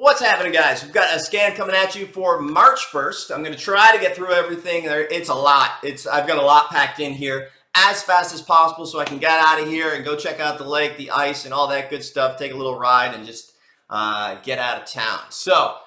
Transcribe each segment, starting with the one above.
What's happening, guys? We've got a scan coming at you for March 1st. I'm going to try to get through everything. It's a lot. I've got a lot packed in here as fast as possible so I can get out of here and go check out the lake, the ice, and all that good stuff. Take a little ride and just get out of town. So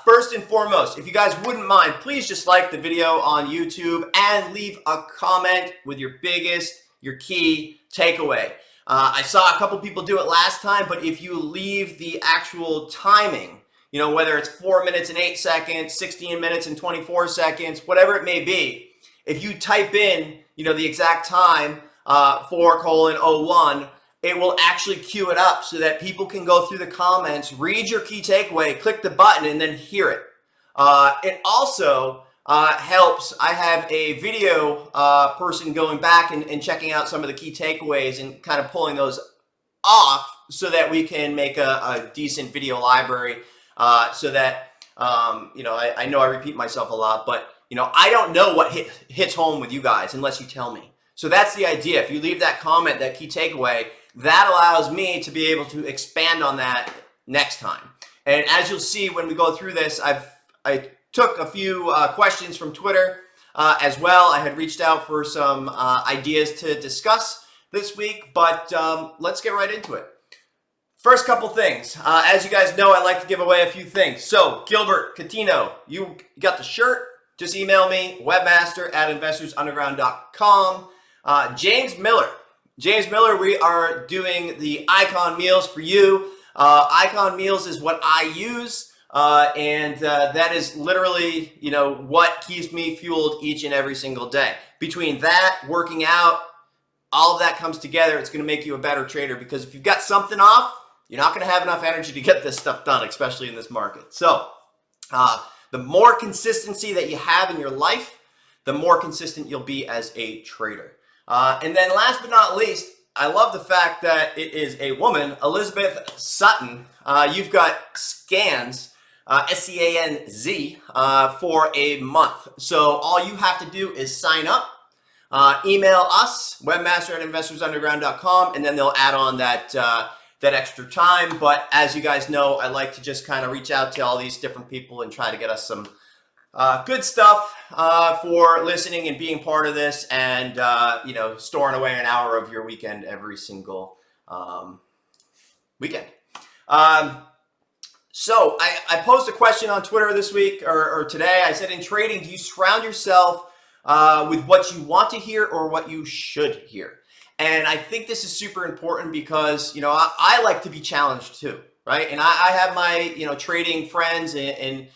first and foremost, if you guys wouldn't mind, please just like the video on YouTube and leave a comment with your key takeaway. I saw a couple people do it last time, but if you leave the actual timing, whether it's 4 minutes and 8 seconds, 16 minutes and 24 seconds, whatever it may be, if you type in, the exact time, 4:01, it will actually queue it up so that people can go through the comments, read your key takeaway, click the button, and then hear it. It also helps. I have a video person going back and checking out some of the key takeaways and kind of pulling those off so that we can make a decent video library so that, I know I repeat myself a lot, but, I don't know what hits home with you guys unless you tell me. So that's the idea. If you leave that comment, that key takeaway, that allows me to be able to expand on that next time. And as you'll see when we go through this, I took a few questions from Twitter as well. I had reached out for some ideas to discuss this week, but let's get right into it. First couple things. As you guys know, I like to give away a few things. So Gilbert Catino, you got the shirt. Just email me, webmaster@investorsunderground.com. James Miller, we are doing the Icon Meals for you. Icon Meals is what I use. And that is literally, what keeps me fueled each and every single day. Between that, working out, all of that comes together. It's going to make you a better trader because if you've got something off, you're not going to have enough energy to get this stuff done, especially in this market. So the more consistency that you have in your life, the more consistent you'll be as a trader. And then last but not least, I love the fact that it is a woman, Elizabeth Sutton. You've got scans, SCANZ, for a month. So all you have to do is sign up, email us, webmaster@investorsunderground.com, and then they'll add on that extra time. But as you guys know, I like to just kind of reach out to all these different people and try to get us some good stuff for listening and being part of this and, storing away an hour of your weekend every single weekend. So I posed a question on Twitter this week or today. I said, in trading, do you surround yourself with what you want to hear or what you should hear? And I think this is super important because, I like to be challenged too, right? And I have my, trading friends and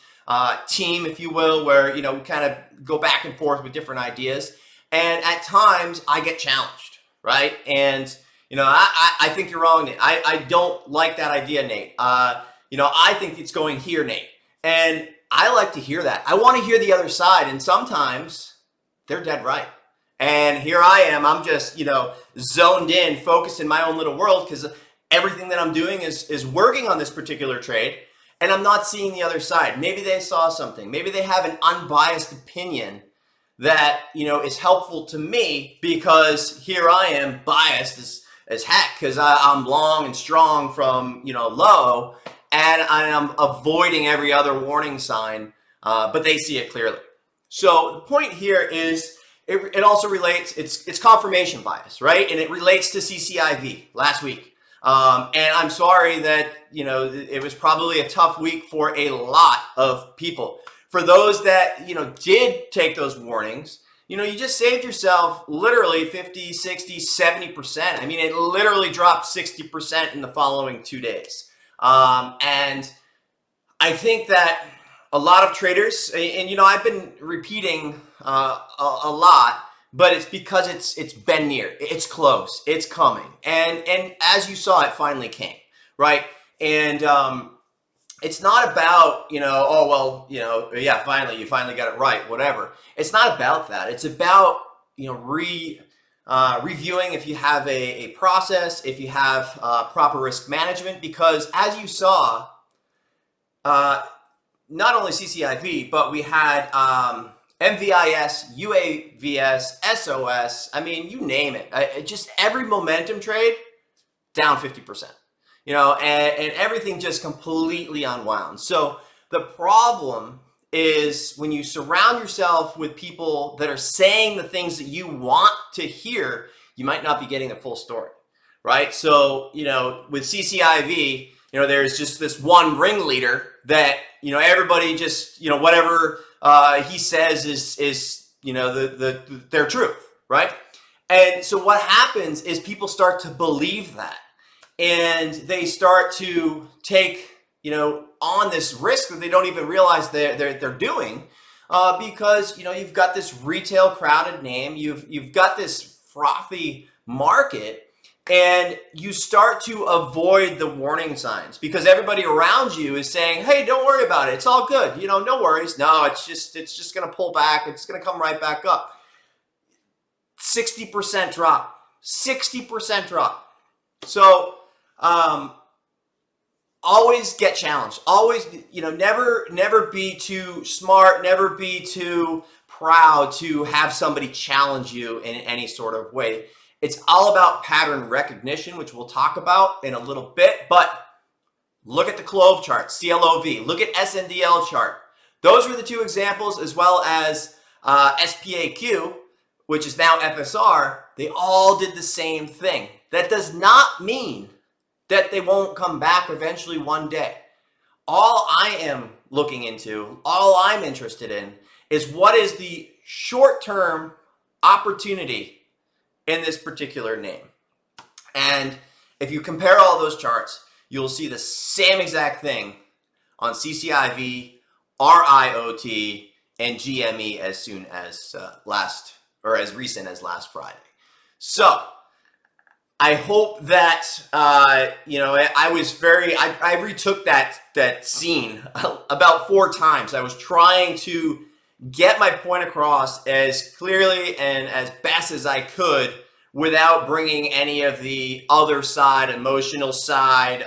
team, if you will, where, we kind of go back and forth with different ideas. And at times I get challenged, right? And, I think you're wrong, Nate. I don't like that idea, Nate. I think it's going here, Nate. And I like to hear that. I want to hear the other side. And sometimes they're dead right. And here I am. I'm just, zoned in, focused in my own little world because everything that I'm doing is working on this particular trade. And I'm not seeing the other side. Maybe they saw something. Maybe they have an unbiased opinion that, is helpful to me because here I am biased as heck because I'm long and strong from, low and I am avoiding every other warning sign, but they see it clearly. So the point here is it also relates, it's confirmation bias, right? And it relates to CCIV last week. And I'm sorry that, it was probably a tough week for a lot of people. For those that, did take those warnings, you just saved yourself literally 50, 60, 70%. I mean, it literally dropped 60% in the following 2 days. And I think that a lot of traders, and I've been repeating a lot, but it's because it's been near, it's close, it's coming. And as you saw, it finally came, right? And it's not about, yeah, finally, you finally got it right, whatever. It's not about that. It's about, reviewing if you have a process, if you have proper risk management, because as you saw, not only CCIV, but we had MVIS, UAVS, SOS. I mean, you name it. Just every momentum trade down 50%. and everything just completely unwound. So the problem is when you surround yourself with people that are saying the things that you want to hear, you might not be getting the full story, right? So, with CCIV, there's just this one ringleader that, everybody just, whatever he says is their truth, right? And so what happens is people start to believe that, and they start to take, on this risk that they don't even realize they're doing, because you've got this retail crowded name, you've got this frothy market, and you start to avoid the warning signs because everybody around you is saying, hey, don't worry about it, it's all good, no worries. No, it's just going to pull back, it's going to come right back up. 60% drop, 60% drop. So always get challenged. Always, never be too smart, never be too proud to have somebody challenge you in any sort of way. It's all about pattern recognition, which we'll talk about in a little bit, but look at the CLOV chart, CLOV, look at SNDL chart. Those were the two examples, as well as SPAQ, which is now FSR. They all did the same thing. That does not mean that they won't come back eventually one day. All I am looking into, all I'm interested in, is what is the short-term opportunity in this particular name. And if you compare all those charts, you'll see the same exact thing on CCIV, RIOT, and GME as soon as as recent as last Friday. So I hope that, I retook that scene about 4 times. I was trying to get my point across as clearly and as best as I could without bringing any of the other side, emotional side,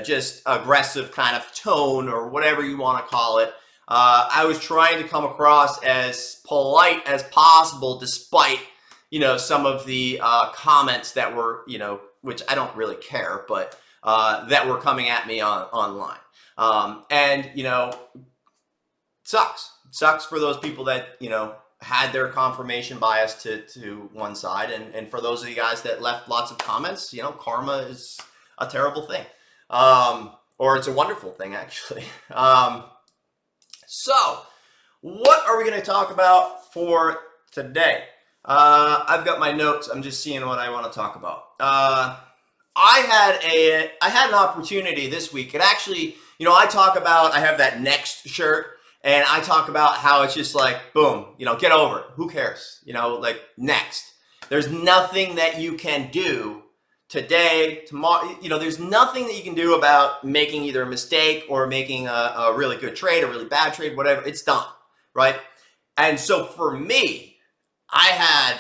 just aggressive kind of tone or whatever you want to call it. I was trying to come across as polite as possible, despite some of the comments that were, which I don't really care, but that were coming at me online. And sucks for those people that had their confirmation bias to one side, and for those of you guys that left lots of comments, karma is a terrible thing, or it's a wonderful thing, actually. So what are we going to talk about for today? I've got my notes. I'm just seeing what I want to talk about. I had an opportunity this week. It actually, I have that Next shirt, and I talk about how it's just like, boom, get over it. Who cares? Like, next. There's nothing that you can do today, tomorrow. There's nothing that you can do about making either a mistake or making a really good trade, a really bad trade, whatever. It's done, right? And so for me, I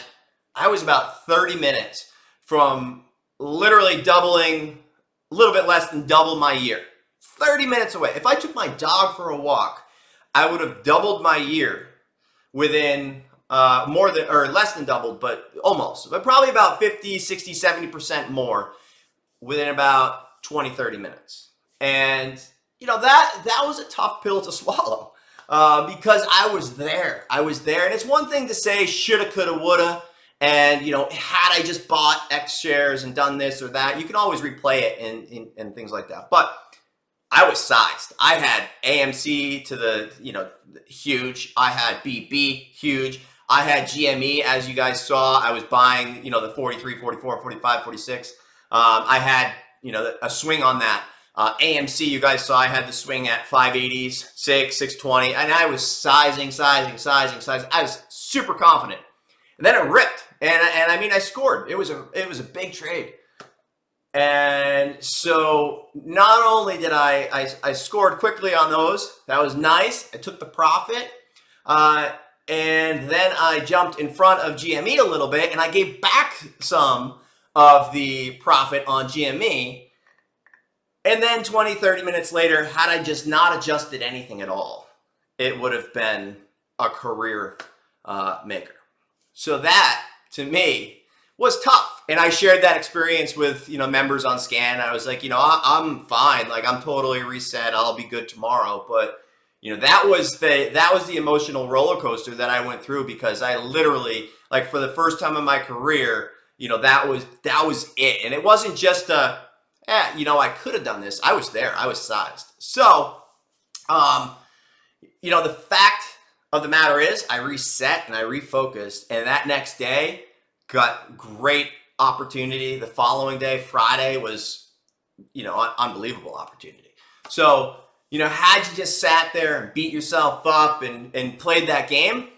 was about 30 minutes from literally doubling, a little bit less than double my year. 30 minutes away. If I took my dog for a walk, I would have doubled my year within less than doubled, but almost. But probably about 50, 60, 70% more within about 20, 30 minutes. And, that was a tough pill to swallow. Because I was there. And it's one thing to say shoulda, coulda, woulda, and had I just bought X shares and done this or that, you can always replay it and things like that. But I was sized. I had AMC to the huge. I had BB huge. I had GME, as you guys saw. I was buying the 43, 44, 45, 46. I had a swing on that. AMC, you guys saw I had the swing at 580s, 620, and I was sizing. I was super confident, and then it ripped, and I scored. It was a big trade, and so not only did I scored quickly on those, that was nice. I took the profit, and then I jumped in front of GME a little bit, and I gave back some of the profit on GME. And then 20, 30 minutes later, had I just not adjusted anything at all, it would have been a career maker. So that, to me, was tough. And I shared that experience with, members on Scan. I was like, I'm fine. Like, I'm totally reset. I'll be good tomorrow. But, that was the emotional roller coaster that I went through, because I literally, like, for the first time in my career, that was it. And it wasn't just I could have done this. I was there. I was sized. So, the fact of the matter is I reset and I refocused, and that next day got great opportunity. The following day, Friday, was, unbelievable opportunity. So, had you just sat there and beat yourself up and played that game,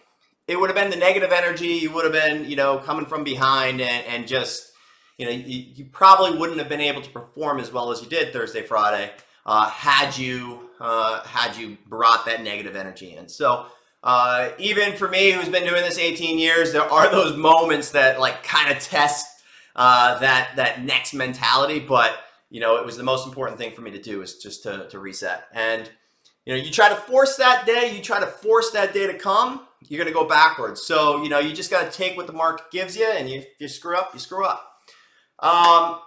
it would have been the negative energy. You would have been, coming from behind and just, you probably wouldn't have been able to perform as well as you did Thursday, Friday, had you brought that negative energy in. So, even for me, who's been doing this 18 years, there are those moments that like kind of test that next mentality. But it was the most important thing for me to do, is just to reset. And you try to force that day, to come, you're going to go backwards. So you just got to take what the market gives you, and you screw up, you screw up.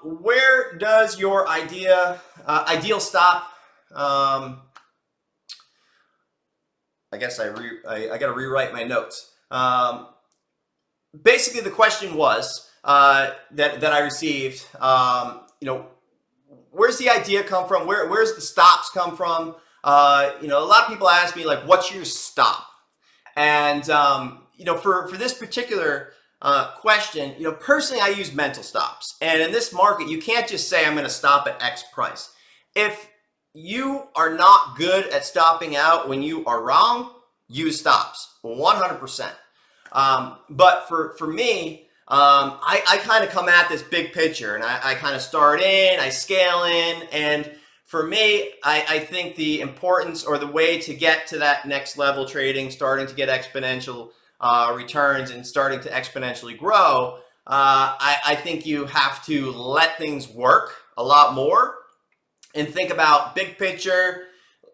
Where does your ideal stop? I guess I got to rewrite my notes. Basically, the question was that I received. Where's the idea come from? Where's the stops come from? A lot of people ask me, like, what's your stop? And for this particular question, personally, I use mental stops. And in this market, you can't just say I'm going to stop at X price. If you are not good at stopping out when you are wrong, use stops 100%. But for me, I kind of come at this big picture, and I kind of start in, I scale in, and for me, I think the importance, or the way to get to that next level trading, starting to get exponential returns and starting to exponentially grow, I think you have to let things work a lot more and think about big picture,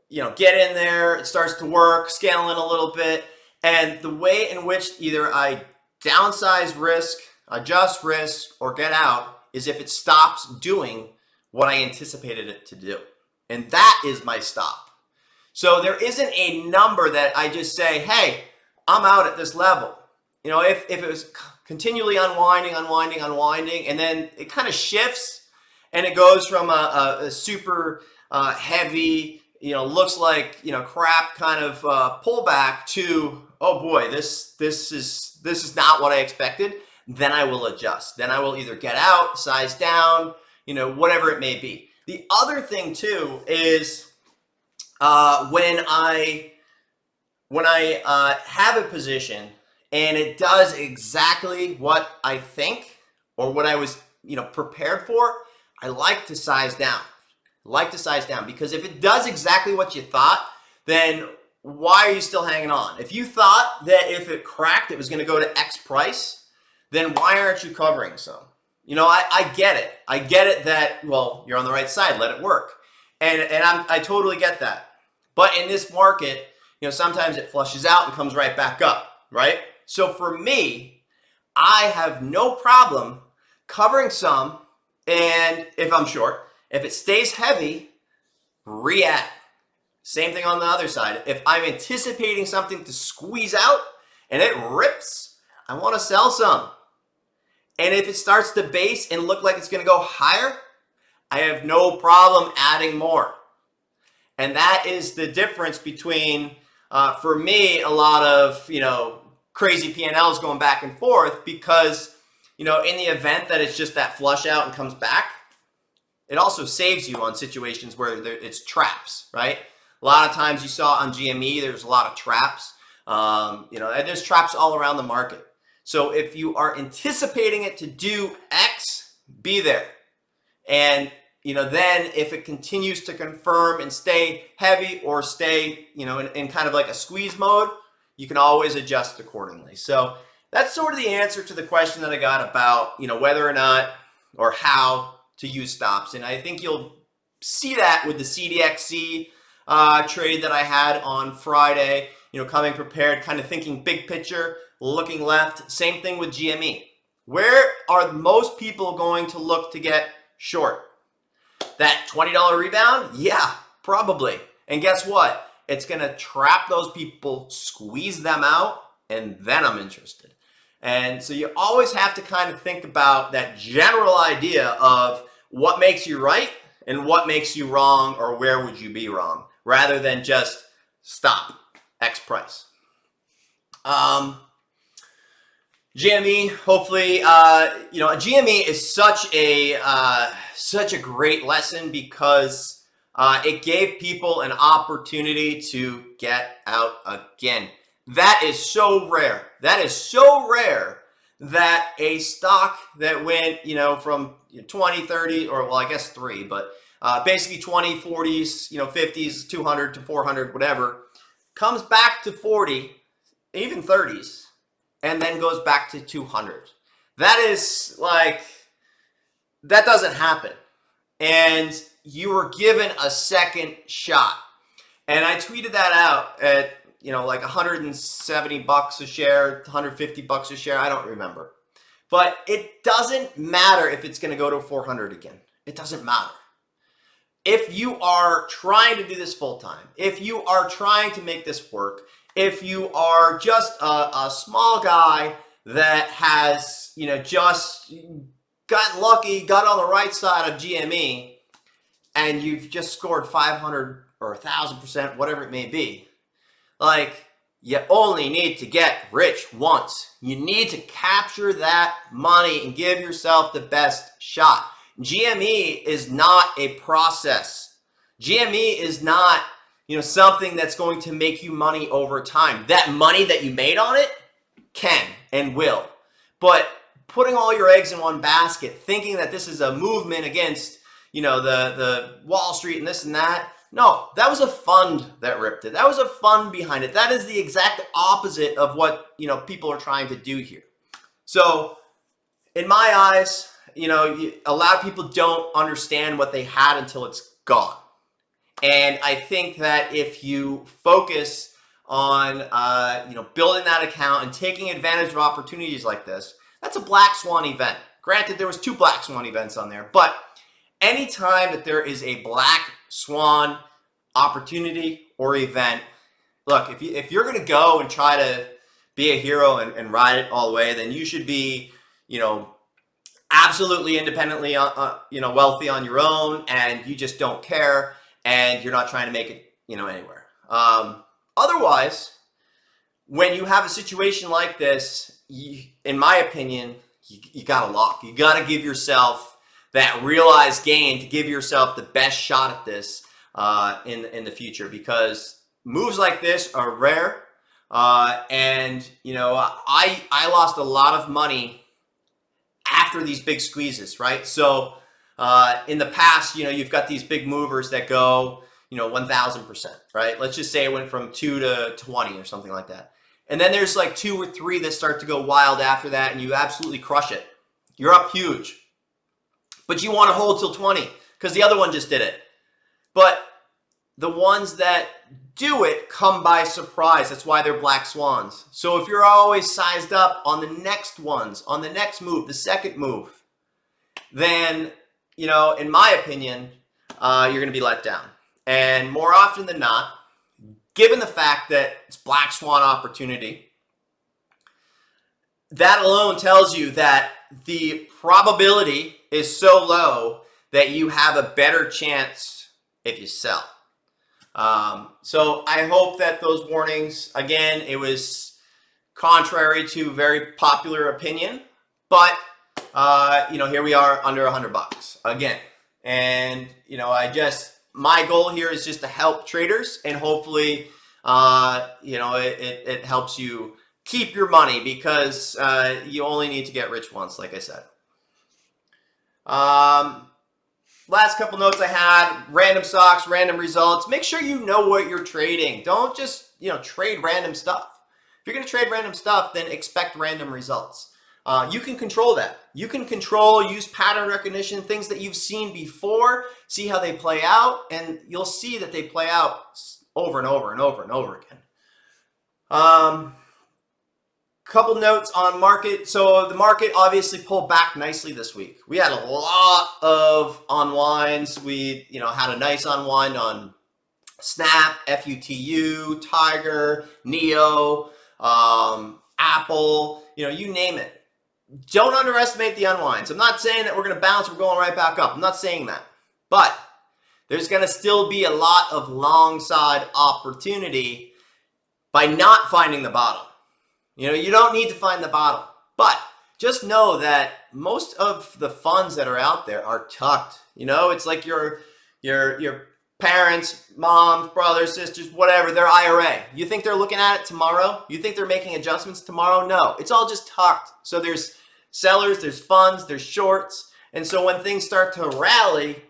get in there, it starts to work, scale in a little bit. And the way in which either I downsize risk, adjust risk, or get out is if it stops doing what I anticipated it to do. And that is my stop. So there isn't a number that I just say, hey, I'm out at this level. If it was continually unwinding, and then it kind of shifts, and it goes from a super heavy, looks like, crap kind of pullback to, oh boy, this is not what I expected, then I will adjust. Then I will either get out, size down, whatever it may be. The other thing too is when I have a position and it does exactly what I think or what I was prepared for, I like to size down. Because if it does exactly what you thought, then why are you still hanging on? If you thought that if it cracked, it was going to go to X price, then why aren't you covering some? I get it. I get it that, well, you're on the right side, let it work. And I totally get that. But in this market, sometimes it flushes out and comes right back up, right? So for me, I have no problem covering some, and if I'm short, if it stays heavy, re-add. Same thing on the other side. If I'm anticipating something to squeeze out and it rips, I want to sell some. And if it starts to base and look like it's going to go higher, I have no problem adding more. And that is the difference between, for me, a lot of, crazy P&Ls going back and forth, because, in the event that it's just that flush out and comes back, it also saves you on situations where it's traps, right? A lot of times you saw on GME, there's a lot of traps. And there's traps all around the market. So if you are anticipating it to do X, be there. And, then if it continues to confirm and stay heavy or stay, in kind of like a squeeze mode, you can always adjust accordingly. So that's sort of the answer to the question that I got about, whether or not or how to use stops. And I think you'll see that with the CDXC trade that I had on Friday, coming prepared, kind of thinking big picture, looking left. Same thing with GME. Where are most people going to look to get short? That $20 rebound? Yeah, probably. And guess what? It's going to trap those people, squeeze them out, and then I'm interested. And so you always have to kind of think about that general idea of what makes you right and what makes you wrong, or where would you be wrong, rather than just stop X price. GME, hopefully, GME is such a great lesson because it gave people an opportunity to get out again. That is so rare. That is so rare that a stock that went, from 20, 30, or well, I guess 3, but basically 20, 40s, 50s, 200 to 400, whatever, comes back to 40, even 30s, and then goes back to 200. That is that doesn't happen. And you were given a second shot. And I tweeted that out at, like $170 a share, $150 a share. I don't remember. But it doesn't matter if it's going to go to 400 again. It doesn't matter. If you are trying to do this full time, if you are trying to make this work, if you are just a small guy that has, just gotten lucky, got on the right side of GME, and you've just scored 500 or 1,000%, whatever it may be, you only need to get rich once. You need to capture that money and give yourself the best shot. GME is not a process. GME is not, something that's going to make you money over time. That money that you made on it can and will. But putting all your eggs in one basket, thinking that this is a movement against, the Wall Street and this and that. No, that was a fund that ripped it. That was a fund behind it. That is the exact opposite of what, people are trying to do here. So in my eyes, a lot of people don't understand what they had until it's gone. And I think that if you focus on, building that account and taking advantage of opportunities like this, that's a black swan event. Granted, there was 2 black swan events on there, but anytime that there is a black swan opportunity or event, look, if you're going to go and try to be a hero and ride it all the way, then you should be, absolutely independently, wealthy on your own, and you just don't care, and you're not trying to make it, anywhere. Otherwise, when you have a situation like this, in my opinion, you got to lock. You got to give yourself that realized gain to give yourself the best shot at this in the future, because moves like this are rare. And I lost a lot of money after these big squeezes, right? So in the past, you've got these big movers that go, 1,000%, right? Let's just say it went from 2 to 20 or something like that. And then there's 2 or 3 that start to go wild after that, and you absolutely crush it. You're up huge. But you want to hold till 20 because the other one just did it. But the ones that do it come by surprise. That's why they're black swans. So if you're always sized up on the next ones, on the next move, the second move, then, in my opinion, you're going to be let down. And more often than not, given the fact that it's black swan opportunity, that alone tells you that the probability is so low that you have a better chance if you sell. So I hope that those warnings, again, it was contrary to very popular opinion, but here we are under $100 again. And, my goal here is just to help traders, and hopefully, it helps you keep your money, because you only need to get rich once, like I said. Last couple notes I had: random stocks, random results. Make sure you know what you're trading. Don't just, trade random stuff. If you're going to trade random stuff, then expect random results. You can control that. You can use pattern recognition, things that you've seen before, see how they play out, and you'll see that they play out over and over and over and over again. Couple notes on market. So the market obviously pulled back nicely this week. We had a lot of unwinds. We, had a nice unwind on Snap, FUTU, Tiger, Neo, Apple, you name it. Don't underestimate the unwinds. I'm not saying that we're going to bounce, we're going right back up. I'm not saying that. But there's going to still be a lot of long side opportunity by not finding the bottom. You don't need to find the bottom, but just know that most of the funds that are out there are tucked. It's like your parents, moms, brothers, sisters, whatever, their IRA. You think they're looking at it tomorrow? You think they're making adjustments tomorrow? No, it's all just tucked. So there's sellers, there's funds, there's shorts. And so when things start to rally,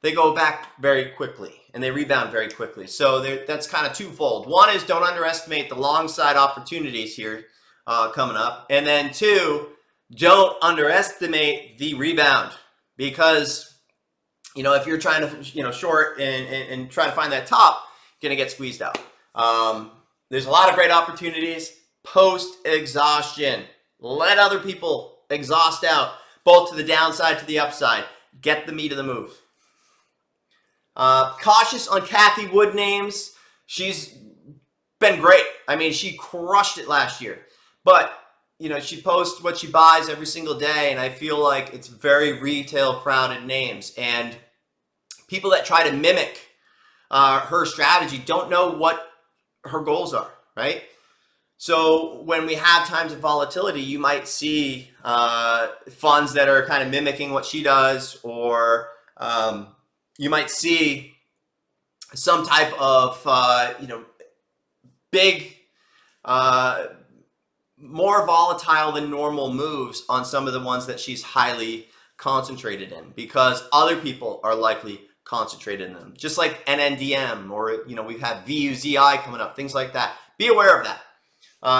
they go back very quickly and they rebound very quickly. So that's kind of twofold. One is don't underestimate the long side opportunities here coming up. And then two, don't underestimate the rebound, because if you're trying to short and try to find that top, you're going to get squeezed out. There's a lot of great opportunities post exhaustion. Let other people exhaust out, both to the downside, to the upside. Get the meat of the move. Cautious on Cathy Wood names. She's been great. I mean, she crushed it last year. But, she posts what she buys every single day, and I feel like it's very retail crowded names. And people that try to mimic her strategy don't know what her goals are, right? So when we have times of volatility, you might see funds that are kind of mimicking what she does, or you might see some type of, big, more volatile than normal moves on some of the ones that she's highly concentrated in, because other people are likely concentrated in them. Just like NNDM, or, we've had VUZI coming up, things like that. Be aware of that,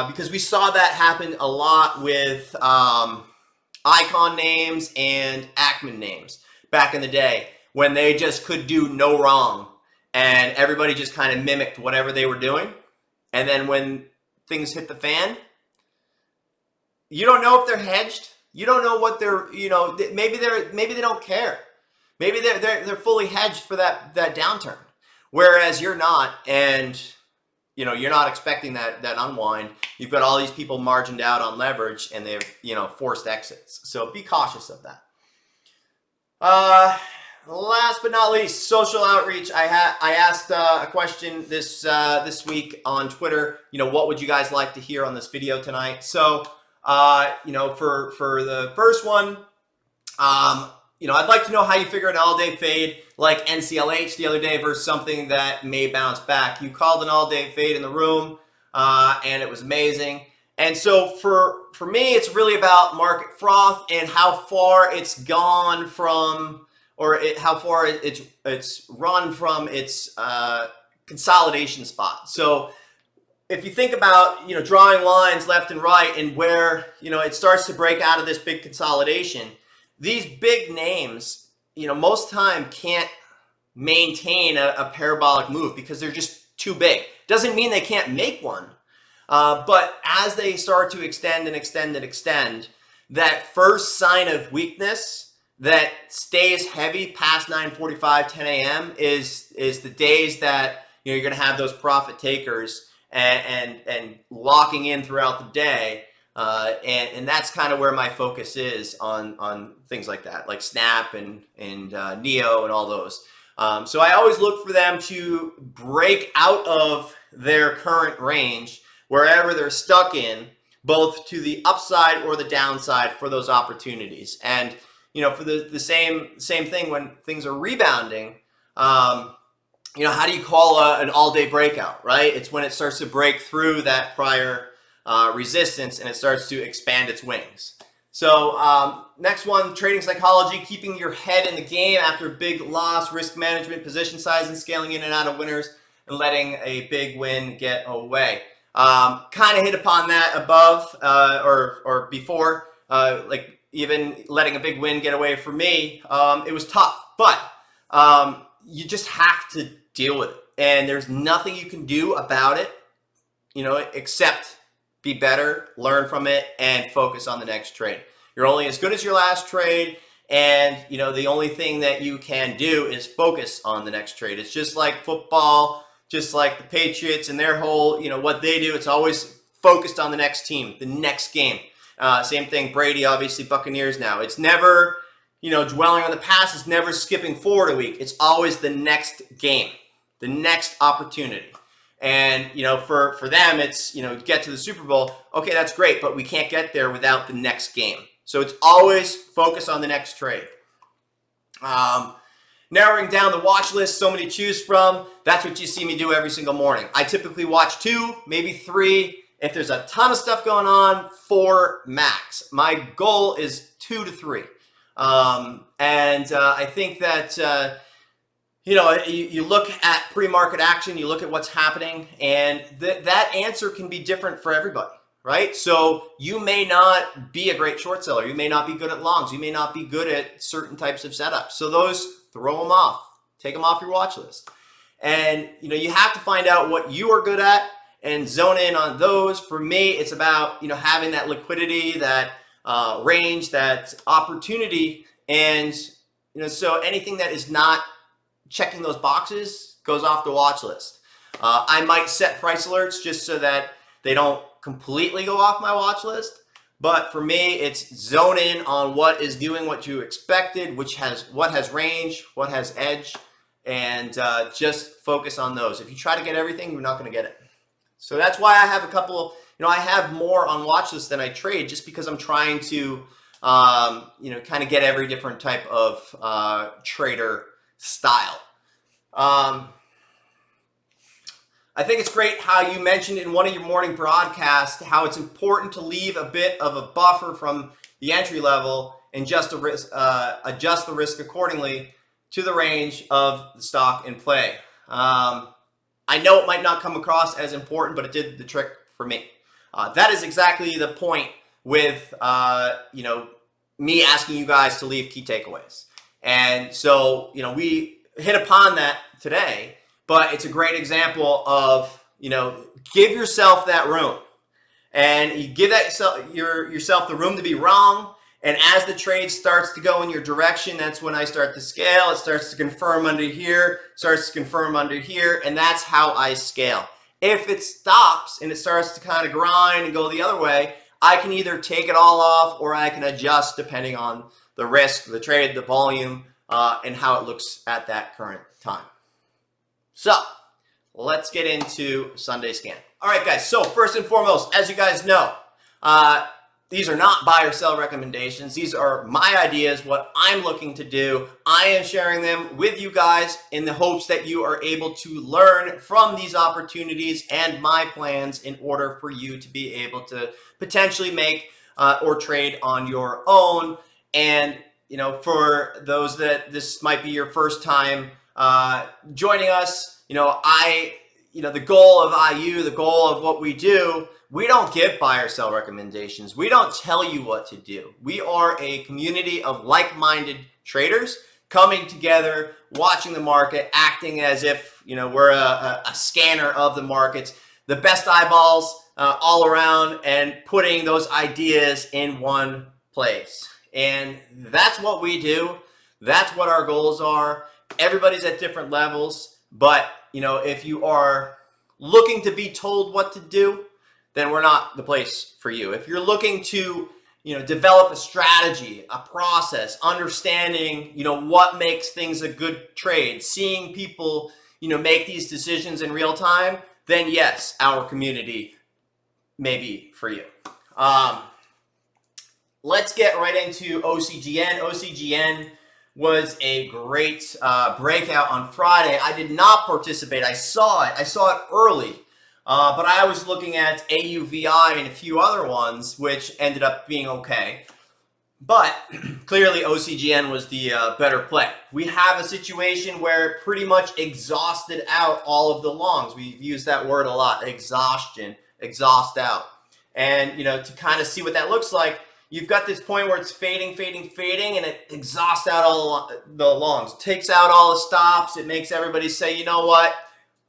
because we saw that happen a lot with icon names and Ackman names back in the day, when they just could do no wrong and everybody just kind of mimicked whatever they were doing. And then when things hit the fan, you don't know if they're hedged. You don't know what they're, maybe they don't care. Maybe they're fully hedged for that downturn, whereas you're not, and you're not expecting that unwind. You've got all these people margined out on leverage, and they've forced exits. So be cautious of that. Last but not least, social outreach. I asked a question this week on Twitter. What would you guys like to hear on this video tonight? So for the first one, I'd like to know how you figure an all-day fade like NCLH the other day versus something that may bounce back. You called an all-day fade in the room, and it was amazing. And so for me, it's really about market froth and how far it's gone from, or how far it's run from its consolidation spot. So if you think about, drawing lines left and right, and where, it starts to break out of this big consolidation, these big names, most time can't maintain a parabolic move because they're just too big. Doesn't mean they can't make one. But as they start to extend and extend and extend, that first sign of weakness that stays heavy past 9:45, 10 a.m. is the days that you're going to have those profit takers and locking in throughout the day, and that's kind of where my focus is on things like that, like Snap and Neo and all those. So I always look for them to break out of their current range, wherever they're stuck in, both to the upside or the downside for those opportunities. And for the same thing when things are rebounding. How do you call an all-day breakout, right? It's when it starts to break through that prior resistance and it starts to expand its wings. So next one, trading psychology, keeping your head in the game after a big loss, risk management, position size, and scaling in and out of winners, and letting a big win get away. Kind of hit upon that above or before, like even letting a big win get away for me. It was tough, but you just have to deal with it, and there's nothing you can do about it, except be better, learn from it, and focus on the next trade. You're only as good as your last trade, and the only thing that you can do is focus on the next trade. It's just like football, just like the Patriots and their whole, what they do. It's always focused on the next team, the next game. Same thing, Brady, obviously Buccaneers now. It's never, dwelling on the past. It's never skipping forward a week. It's always the next game, the next opportunity. And, for them, it's, get to the Super Bowl. Okay, that's great, but we can't get there without the next game. So it's always focus on the next trade. Narrowing down the watch list, so many to choose from. That's what you see me do every single morning. I typically watch 2, maybe 3. If there's a ton of stuff going on, 4 max. My goal is 2 to 3. I think that, you look at pre-market action, you look at what's happening, and that answer can be different for everybody, right? So you may not be a great short seller. You may not be good at longs. You may not be good at certain types of setups. So those, throw them off. Take them off your watch list. And, you have to find out what you are good at and zone in on those. For me, it's about, having that liquidity, that range, that opportunity. And, so anything that is not checking those boxes goes off the watch list. I might set price alerts just so that they don't completely go off my watch list. But for me, it's zone in on what is doing what you expected, what has range, what has edge, and just focus on those. If you try to get everything, you're not going to get it. So that's why I have a couple, I have more on watch list than I trade, just because I'm trying to, kind of get every different type of trader style. I think it's great how you mentioned in one of your morning broadcasts how it's important to leave a bit of a buffer from the entry level and just adjust the risk accordingly to the range of the stock in play. I know it might not come across as important, but it did the trick for me. That is exactly the point with me asking you guys to leave key takeaways. And so, we hit upon that today, but it's a great example of, give yourself that room, and you give that yourself the room to be wrong. And as the trade starts to go in your direction, that's when I start to scale. It starts to confirm under here, starts to confirm under here, and that's how I scale. If it stops and it starts to kind of grind and go the other way, I can either take it all off or I can adjust depending on the risk, the trade, the volume, and how it looks at that current time. So let's get into Sunday scan. All right, guys. So first and foremost, as you guys know, these are not buy or sell recommendations. These are my ideas, what I'm looking to do. I am sharing them with you guys in the hopes that you are able to learn from these opportunities and my plans in order for you to be able to potentially make or trade on your own. And, for those that this might be your first time joining us, the goal of IU, the goal of what we do, we don't give buy or sell recommendations. We don't tell you what to do. We are a community of like-minded traders coming together, watching the market, acting as if, we're a scanner of the markets, the best eyeballs all around, and putting those ideas in one place. And that's what we do. That's what our goals are. Everybody's at different levels, but, if you are looking to be told what to do, then we're not the place for you. If you're looking to, develop a strategy, a process, understanding, what makes things a good trade, seeing people, make these decisions in real time, then yes, our community may be for you. Let's get right into OCGN. OCGN was a great breakout on Friday. I did not participate. I saw it early. But I was looking at UVXY and a few other ones, which ended up being okay. But clearly OCGN was the better play. We have a situation where it pretty much exhausted out all of the longs. We've used that word a lot, exhaustion, exhaust out. And, to kind of see what that looks like, you've got this point where it's fading, and it exhausts out all the longs. It takes out all the stops. It makes everybody say, you know what?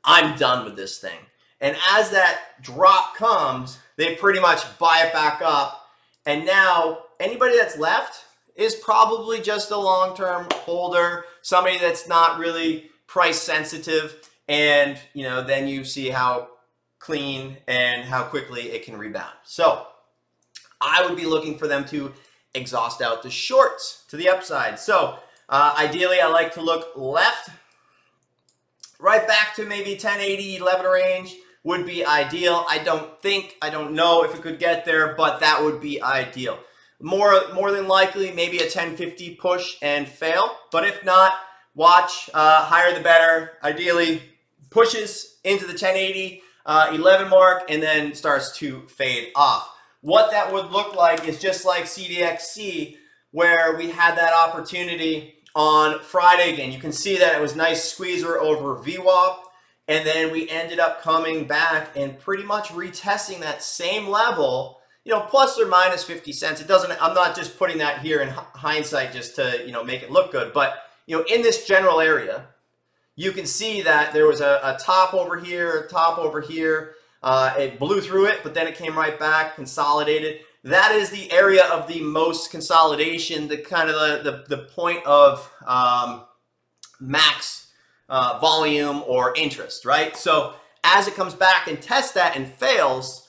I'm done with this thing. And as that drop comes, they pretty much buy it back up. And now anybody that's left is probably just a long-term holder, somebody that's not really price sensitive. And, you know, then you see how clean and how quickly it can rebound. So I would be looking for them to exhaust out the shorts to the upside. So ideally, I like to look left, right back to maybe 1080, 11 range would be ideal. I don't know if it could get there, but that would be ideal. More than likely, maybe a 1050 push and fail. But if not, watch higher the better. Ideally, pushes into the 1080, 11 mark, and then starts to fade off. What that would look like is just like CDXC, where we had that opportunity on Friday again. You can see that it was nice squeezer over VWAP, and then we ended up coming back and pretty much retesting that same level, you know, plus or minus 50 cents. It doesn't, I'm not just putting that here in hindsight just to, you know, make it look good, but, you know, in this general area, you can see that there was a top over here, a top over here. It blew through it, but then it came right back, consolidated. That is the area of the most consolidation, the kind of the point of max volume or interest, right? So as it comes back and tests that and fails,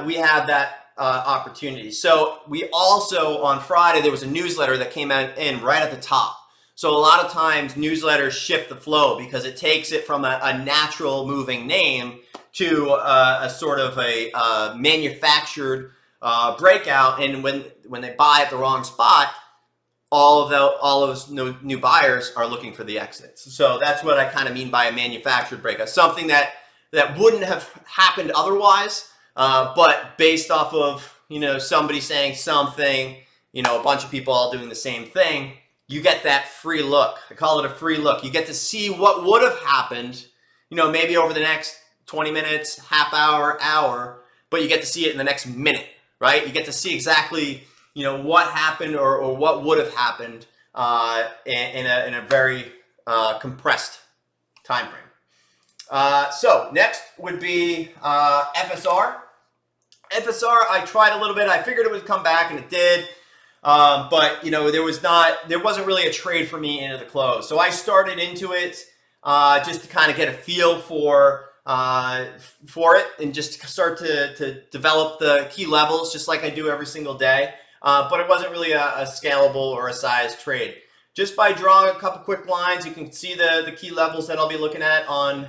we have that opportunity. So we also, on Friday, there was a newsletter that came in right at the top. So a lot of times newsletters shift the flow because it takes it from a natural moving name to a sort of a manufactured breakout. And when they buy at the wrong spot, all those new buyers are looking for the exits. So that's what I kind of mean by a manufactured breakout, something that wouldn't have happened otherwise, but based off of, you know, somebody saying something, you know, a bunch of people all doing the same thing, you get that free look. I call it a free look. You get to see what would have happened, you know, maybe over the next 20 minutes, half hour, hour, but you get to see it in the next minute, right? You get to see exactly, you know, what happened or what would have happened in a very compressed time frame. So next would be FSR. FSR, I tried a little bit. I figured it would come back, and it did. But you know, there wasn't really a trade for me into the close. So I started into it just to kind of get a feel for it and just start to develop the key levels, just like I do every single day. But it wasn't really a scalable or a size trade. Just by drawing a couple quick lines, you can see the key levels that I'll be looking at on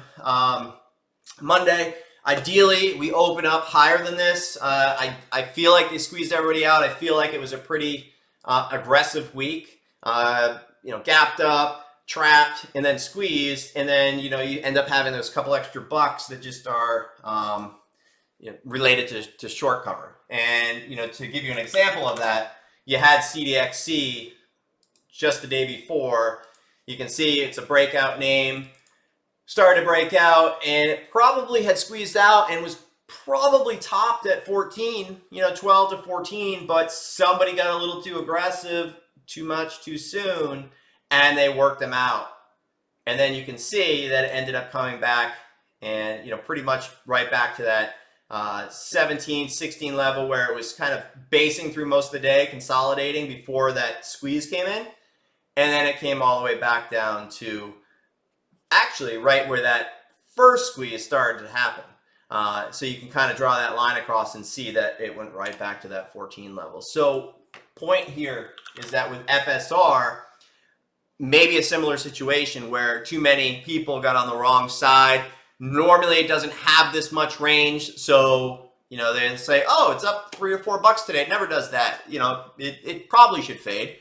Monday. Ideally, we open up higher than this. I feel like they squeezed everybody out. I feel like it was a pretty aggressive week. You know, gapped up, trapped, and then squeezed, and then, you know, you end up having those couple extra bucks that just are you know, related to short cover. And, you know, to give you an example of that, you had CDXC just the day before. You can see it's a breakout name. Started to break out, and it probably had squeezed out and was probably topped at 14, you know, 12 to 14, but somebody got a little too aggressive, too much, too soon, and they worked them out. And then you can see that it ended up coming back and, you know, pretty much right back to that 17, 16 level where it was kind of basing through most of the day, consolidating before that squeeze came in. And then it came all the way back down to actually right where that first squeeze started to happen. So you can kind of draw that line across and see that it went right back to that 14 level. So point here is that with FSR, maybe a similar situation where too many people got on the wrong side. Normally it doesn't have this much range. So, you know, they say, oh, it's up $3 or $4 today. It never does that. You know, it probably should fade.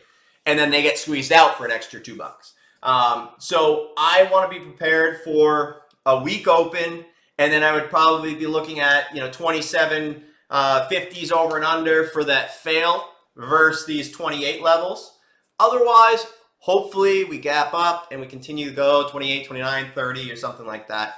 And then they get squeezed out for an extra $2. So I want to be prepared for a weak open, and then I would probably be looking at, you know, 27.50s over and under for that fail versus these 28 levels. Otherwise, hopefully we gap up and we continue to go 28, 29, 30 or something like that.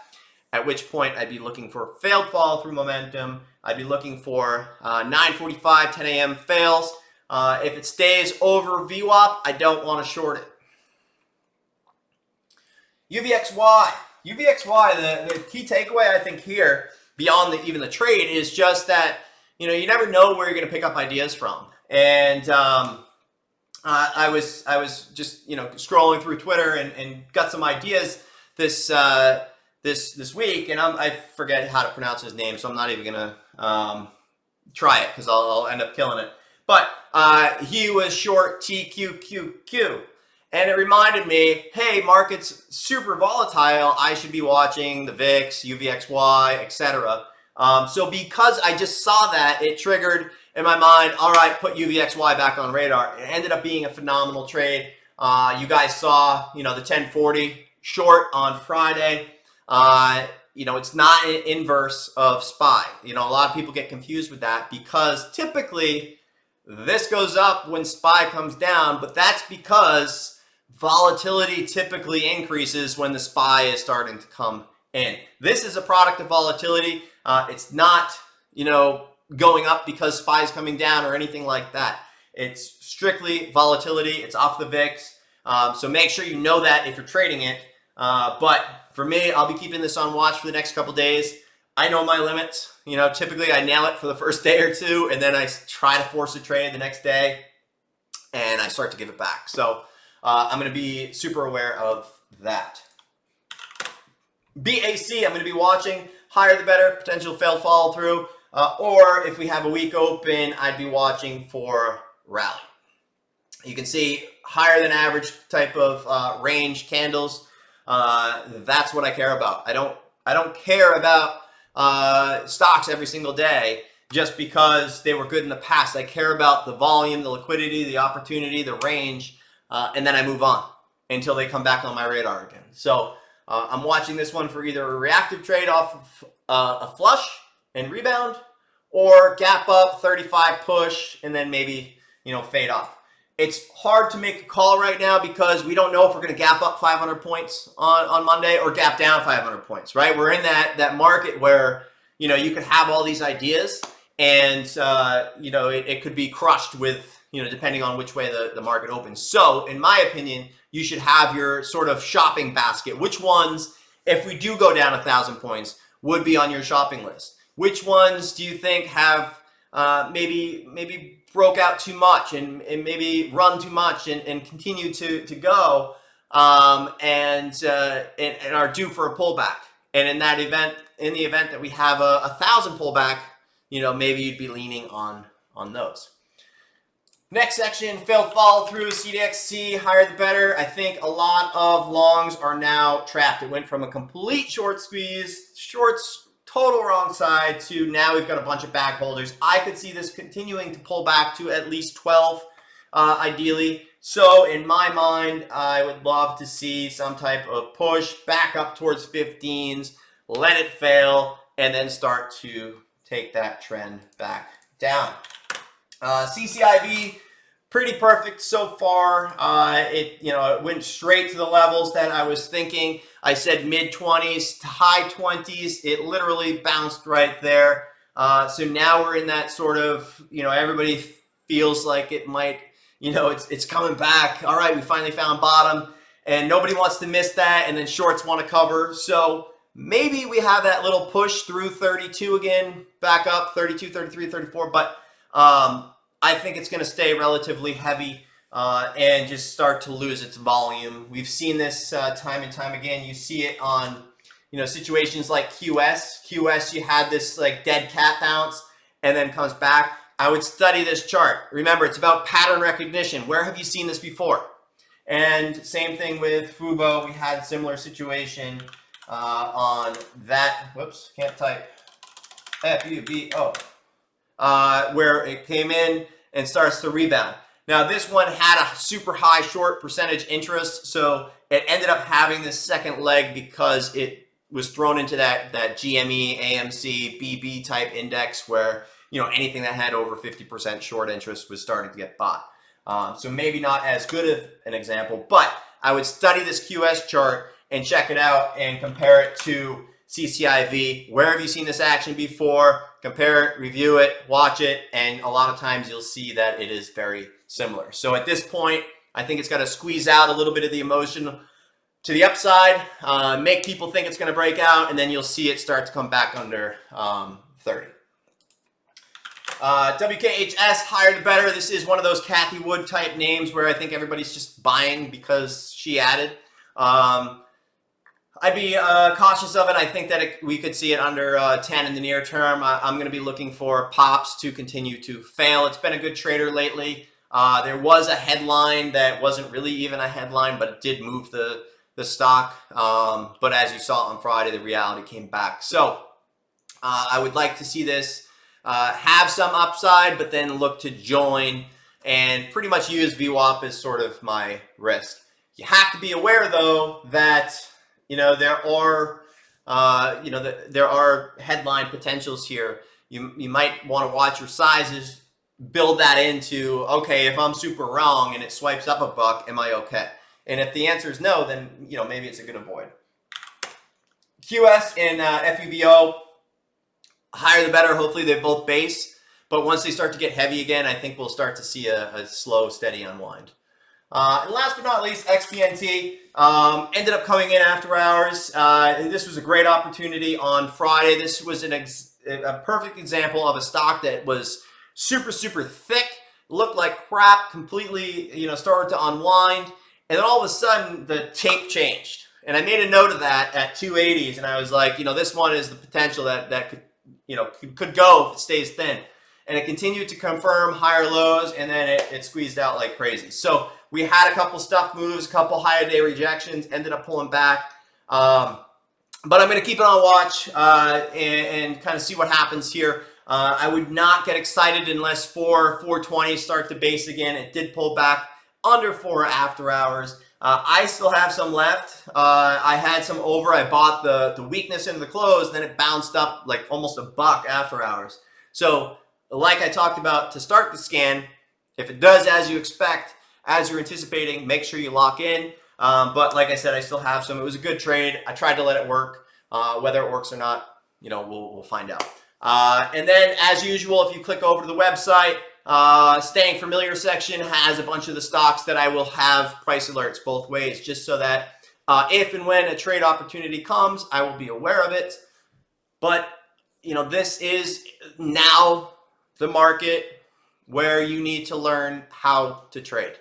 At which point I'd be looking for failed follow through momentum. I'd be looking for 9:45, 10 a.m. fails. If it stays over VWAP, I don't want to short it. UVXY. UVXY, the key takeaway I think here, beyond even the trade, is just that, you know, you never know where you're going to pick up ideas from. And I was just, you know, scrolling through Twitter and got some ideas this week, and I forget how to pronounce his name, so I'm not even gonna try it because I'll end up killing it. But he was short TQQQ, and it reminded me, hey, market's super volatile. I should be watching the VIX, UVXY, etc. So because I just saw that, it triggered in my mind, all right, put UVXY back on radar. It ended up being a phenomenal trade. You guys saw, you know, the 1040 short on Friday. You know, it's not an inverse of SPY. You know, a lot of people get confused with that because typically this goes up when SPY comes down, but that's because volatility typically increases when the SPY is starting to come in. This is a product of volatility. It's not, you know, going up because SPY is coming down or anything like that. It's strictly volatility. It's off the VIX. So make sure you know that if you're trading it. But for me, I'll be keeping this on watch for the next couple days. I know my limits. You know, typically I nail it for the first day or two, and then I try to force a trade the next day, and I start to give it back. So I'm going to be super aware of that. BAC, I'm going to be watching. Higher the better, potential fail follow through. Or if we have a weak open, I'd be watching for rally. You can see higher than average type of range candles. That's what I care about. I don't care about stocks every single day just because they were good in the past. I care about the volume, the liquidity, the opportunity, the range, and then I move on until they come back on my radar again. So I'm watching this one for either a reactive trade off of a flush and rebound, or gap up, 35 push, and then maybe, you know, fade off. It's hard to make a call right now because we don't know if we're going to gap up 500 points on Monday or gap down 500 points, right? We're in that market where, you know, you could have all these ideas and, you know, it could be crushed with, you know, depending on which way the market opens. So in my opinion, you should have your sort of shopping basket. Which ones, if we do go down 1,000 points, would be on your shopping list? Which ones do you think have maybe broke out too much and maybe run too much and continue to go and are due for a pullback? And in that event, in the event that we have a 1,000 pullback, you know, maybe you'd be leaning on those. Next section, failed follow through, CDXC, higher the better. I think a lot of longs are now trapped. It went from a complete short squeeze, shorts total wrong side, to now we've got a bunch of bag holders. I could see this continuing to pull back to at least 12, ideally. So in my mind, I would love to see some type of push back up towards 15s, let it fail, and then start to take that trend back down. CCIV, pretty perfect so far. It went straight to the levels that I was thinking. I said mid-20s to high 20s. It literally bounced right there. So now we're in that sort of, everybody feels like it might, it's coming back. All right, we finally found bottom, and nobody wants to miss that, and then shorts want to cover. So maybe we have that little push through 32 again, back up 32, 33, 34, but I think it's going to stay relatively heavy and just start to lose its volume. We've seen this time and time again. You see it on, situations like QS. QS, you had this like dead cat bounce and then comes back. I would study this chart. Remember, it's about pattern recognition. Where have you seen this before? And same thing with Fubo. We had a similar situation on that. Whoops, can't type. F-U-B-O. Where it came in and starts to rebound. Now this one had a super high short percentage interest, so it ended up having this second leg because it was thrown into that GME, AMC, BB type index where anything that had over 50% short interest was starting to get bought. So maybe not as good of an example, but I would study this QS chart and check it out and compare it to CCIV. Where have you seen this action before? Compare it, review it, watch it, and a lot of times you'll see that it is very similar. So at this point, I think it's got to squeeze out a little bit of the emotion to the upside, make people think it's going to break out, and then you'll see it start to come back under 30. WKHS, higher the better. This is one of those Cathy Wood type names where I think everybody's just buying because she added. I'd be cautious of it. I think that we could see it under 10 in the near term. I'm going to be looking for pops to continue to fail. It's been a good trader lately. There was a headline that wasn't really even a headline, but it did move the stock. But as you saw on Friday, the reality came back. So I would like to see this have some upside, but then look to join and pretty much use VWAP as sort of my risk. You have to be aware, though, that there are headline potentials here. You might want to watch your sizes, build that into, okay, if I'm super wrong and it swipes up a buck, am I okay? And if the answer is no, then maybe it's a good avoid. QS and FUVO, higher the better. Hopefully they both base, but once they start to get heavy again, I think we'll start to see a slow, steady unwind. And last but not least, XPNT ended up coming in after hours. This was a great opportunity on Friday. This was a perfect example of a stock that was super, super thick, looked like crap, completely, started to unwind. And then all of a sudden, the tape changed. And I made a note of that at 280s. And I was like, this one is the potential that could go if it stays thin. And it continued to confirm higher lows, and then it squeezed out like crazy. So we had a couple stuff moves, a couple higher day rejections, ended up pulling back. But I'm going to keep it on watch and kind of see what happens here. I would not get excited unless 420 start to base again. It did pull back under 4 after hours. I still have some left. I had some over. I bought the weakness into the close, then it bounced up like almost a buck after hours. So like I talked about to start the scan, if it does as you expect, as you're anticipating, make sure you lock in. But like I said, I still have some. It was a good trade. I tried to let it work. Whether it works or not, we'll find out. And then as usual, if you click over to the website, staying familiar section has a bunch of the stocks that I will have price alerts both ways, just so that if and when a trade opportunity comes, I will be aware of it. But this is now the market where you need to learn how to trade.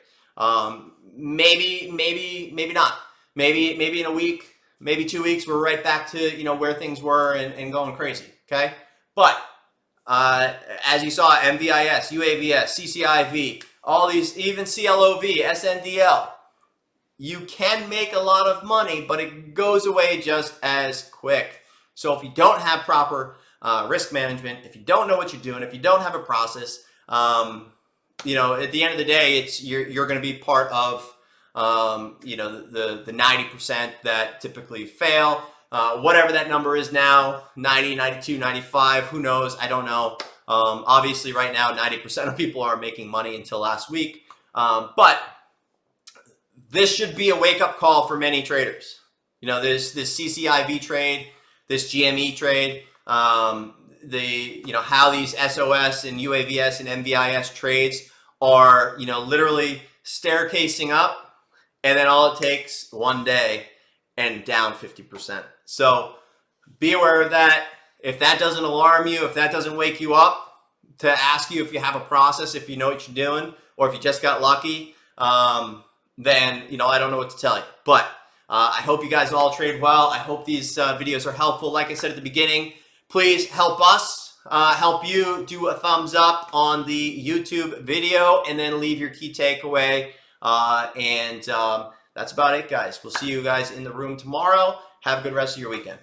Maybe not. Maybe in a week, maybe 2 weeks, we're right back to where things were and going crazy. Okay, but as you saw, MVIS, UAVS, CCIV, all these, even CLOV, SNDL, you can make a lot of money, but it goes away just as quick. So if you don't have proper risk management, if you don't know what you're doing, if you don't have a process, at the end of the day, you're going to be part of the 90% that typically fail. Whatever that number is now, 90, 92, 95, who knows? I don't know. Obviously right now, 90% of people are making money until last week. But this should be a wake-up call for many traders. This CCIV trade, this GME trade, how these SOS and UAVS and MVIS trades are, literally staircasing up, and then all it takes one day and down 50%. So be aware of that. If that doesn't alarm you, if that doesn't wake you up to ask you if you have a process, if you know what you're doing, or if you just got lucky, then, I don't know what to tell you. But I hope you guys all trade well. I hope these videos are helpful. Like I said at the beginning, please help us, help you. Do a thumbs up on the YouTube video and then leave your key takeaway. That's about it, guys. We'll see you guys in the room tomorrow. Have a good rest of your weekend.